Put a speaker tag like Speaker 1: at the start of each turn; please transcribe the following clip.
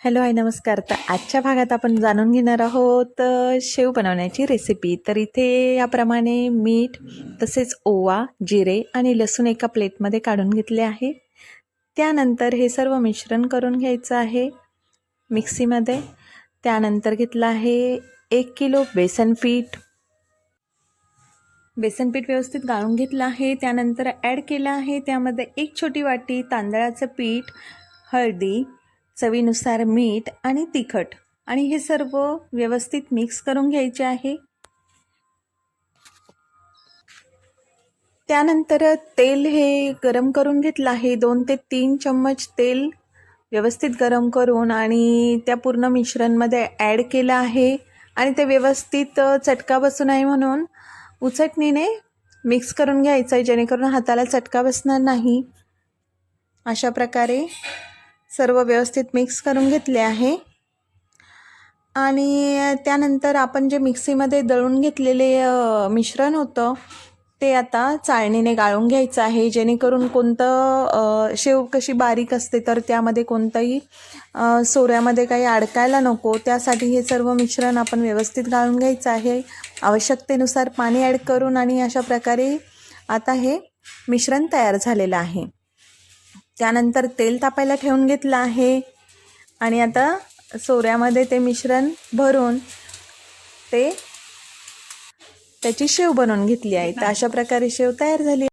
Speaker 1: Hello hi नमस्कार. तर आजच्या भागात आपण जाणून घेणार आहोत शेव बनवण्याची रेसिपी. तर इथे याप्रमाणे मीठ तसेच ओवा, जिरे आणि लसूण एका प्लेटमध्ये काढून घेतले आहे. त्यानंतर हे सर्व मिश्रण करून घ्यायचं आहे मिक्सीमध्ये. त्यानंतर घेतलं आहे 1 किलो बेसन पीठ व्यवस्थित गाळून घेतलं आहे. त्यानंतर ॲड केलं आहे त्यामध्ये 1 छोटी वाटी तांदळाचं पीठ, हळदी, चवीनुसार मीठ आणि तिखट, आणि हे सर्व व्यवस्थित मिक्स करून घ्यायचे आहे. त्यानंतर तेल हे गरम करून घेतलं आहे. 2 ते 3 चम्मच तेल व्यवस्थित गरम करून आणि त्या पूर्ण मिश्रणमध्ये ॲड केलं आहे आणि ते व्यवस्थित चटका बसू नये म्हणून उचटणीने मिक्स करून घ्यायचं आहे, जेणेकरून हाताला चटका बसणार नाही. अशा प्रकारे सर्व व्यवस्थित मिक्स करून घेतले आहे. आणि त्यानंतर आपण जे मिक्सीमध्ये दळून घेतलेले मिश्रण होतं ते आता चाळणीने गाळून घ्यायचं आहे, जेणेकरून कोणतं शेव कशी बारीक असते तर त्यामध्ये कोणतंही सोऱ्यामध्ये काही अडकायला नको, त्यासाठी हे सर्व मिश्रण आपण व्यवस्थित गाळून घ्यायचं आहे. आवश्यकतेनुसार पाणी ॲड करून, आणि अशा प्रकारे आता हे मिश्रण तयार झालेलं आहे. त्यानंतर तेल तापायला ठेवून घेतलं आहे आणि आता सोऱ्यामध्ये ते मिश्रण भरून त्याची शेव बनवून घेतली आहे. तर अशा प्रकारे शेव तयार झाली.